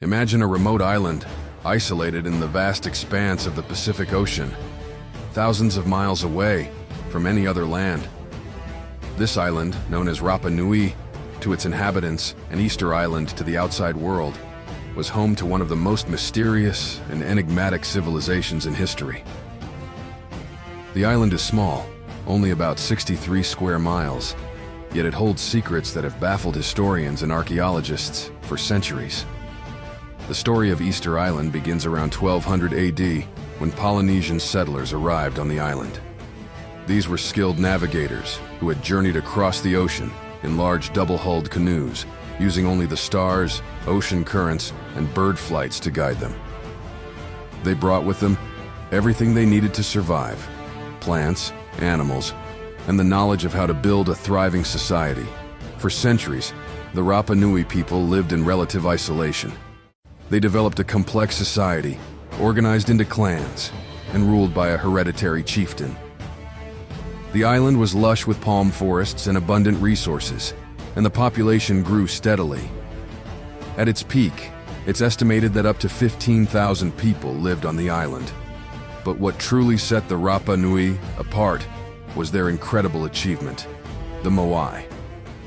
Imagine a remote island, isolated in the vast expanse of the Pacific Ocean, thousands of miles away from any other land. This island, known as Rapa Nui to its inhabitants and Easter Island to the outside world, was home to one of the most mysterious and enigmatic civilizations in history. The island is small, only about 63 square miles, yet it holds secrets that have baffled historians and archaeologists for centuries. The story of Easter Island begins around 1200 AD when Polynesian settlers arrived on the island. These were skilled navigators who had journeyed across the ocean in large double-hulled canoes, using only the stars, ocean currents, and bird flights to guide them. They brought with them everything they needed to survive: plants, animals, and the knowledge of how to build a thriving society. For centuries, the Rapa Nui people lived in relative isolation. They developed a complex society, organized into clans, and ruled by a hereditary chieftain. The island was lush with palm forests and abundant resources, and the population grew steadily. At its peak, it's estimated that up to 15,000 people lived on the island. But what truly set the Rapa Nui apart was their incredible achievement: the Moai.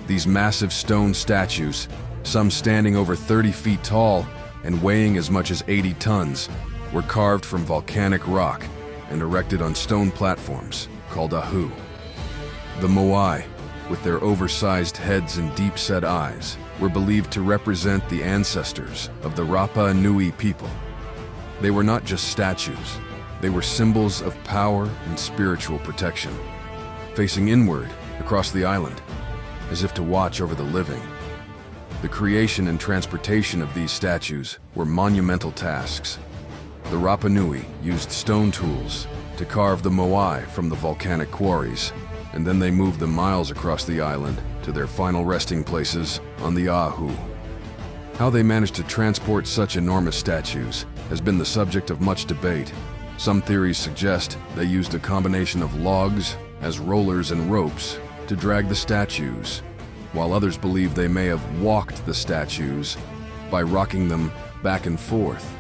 These massive stone statues, some standing over 30 feet tall and weighing as much as 80 tons, were carved from volcanic rock and erected on stone platforms called ahu. The Moai, with their oversized heads and deep-set eyes, were believed to represent the ancestors of the Rapa Nui people. They were not just statues, they were symbols of power and spiritual protection, facing inward across the island, as if to watch over the living. The creation and transportation of these statues were monumental tasks. The Rapa Nui used stone tools to carve the Moai from the volcanic quarries, and then they moved them miles across the island to their final resting places on the ahu. How they managed to transport such enormous statues has been the subject of much debate. Some theories suggest they used a combination of logs as rollers and ropes to drag the statues, while others believe they may have walked the statues by rocking them back and forth.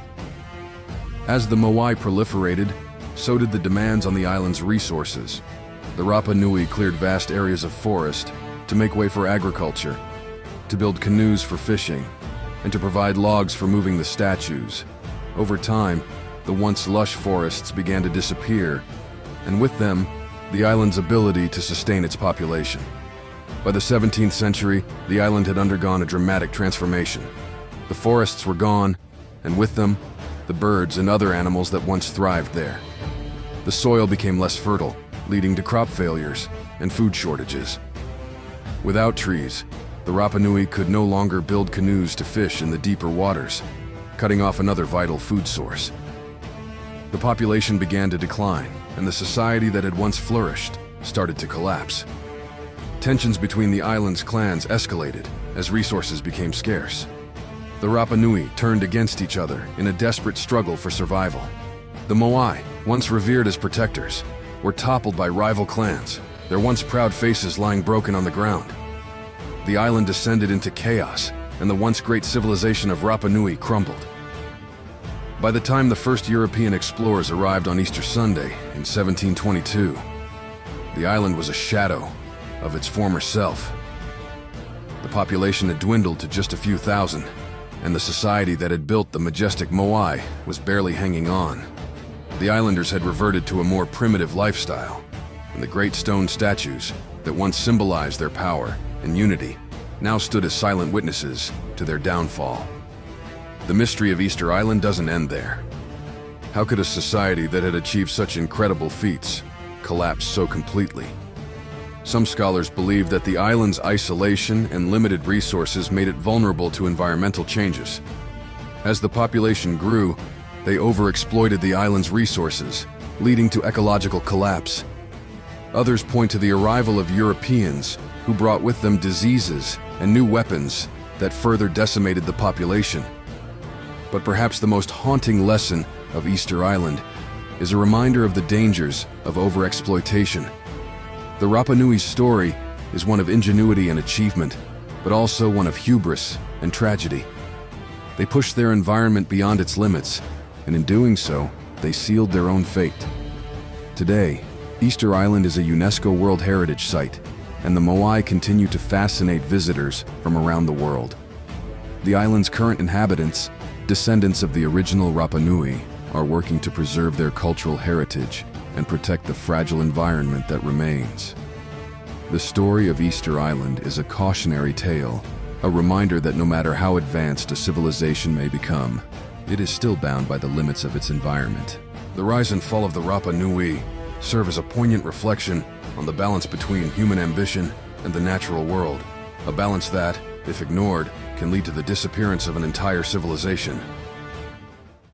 As the Moai proliferated, so did the demands on the island's resources. The Rapa Nui cleared vast areas of forest to make way for agriculture, to build canoes for fishing, and to provide logs for moving the statues. Over time, the once lush forests began to disappear, and with them, the island's ability to sustain its population. By the 17th century, the island had undergone a dramatic transformation. The forests were gone, and with them, the birds and other animals that once thrived there. The soil became less fertile, leading to crop failures and food shortages. Without trees, the Rapa Nui could no longer build canoes to fish in the deeper waters, cutting off another vital food source. The population began to decline, and the society that had once flourished started to collapse. Tensions between the island's clans escalated as resources became scarce. The Rapa Nui turned against each other in a desperate struggle for survival. The Moai, once revered as protectors, were toppled by rival clans, their once proud faces lying broken on the ground. The island descended into chaos, and the once great civilization of Rapa Nui crumbled. By the time the first European explorers arrived on Easter Sunday in 1722, the island was a shadow of its former self. The population had dwindled to just a few thousand, and the society that had built the majestic Moai was barely hanging on. The islanders had reverted to a more primitive lifestyle, and the great stone statues that once symbolized their power and unity now stood as silent witnesses to their downfall. The mystery of Easter Island doesn't end there. How could a society that had achieved such incredible feats collapse so completely? Some scholars believe that the island's isolation and limited resources made it vulnerable to environmental changes. As the population grew, they overexploited the island's resources, leading to ecological collapse. Others point to the arrival of Europeans who brought with them diseases and new weapons that further decimated the population. But perhaps the most haunting lesson of Easter Island is a reminder of the dangers of overexploitation. The Rapa Nui's story is one of ingenuity and achievement, but also one of hubris and tragedy. They pushed their environment beyond its limits, and in doing so, they sealed their own fate. Today, Easter Island is a UNESCO World Heritage Site, and the Moai continue to fascinate visitors from around the world. The island's current inhabitants, descendants of the original Rapa Nui, are working to preserve their cultural heritage and protect the fragile environment that remains. The story of Easter Island is a cautionary tale, a reminder that no matter how advanced a civilization may become, it is still bound by the limits of its environment. The rise and fall of the Rapa Nui serve as a poignant reflection on the balance between human ambition and the natural world, a balance that, if ignored, can lead to the disappearance of an entire civilization.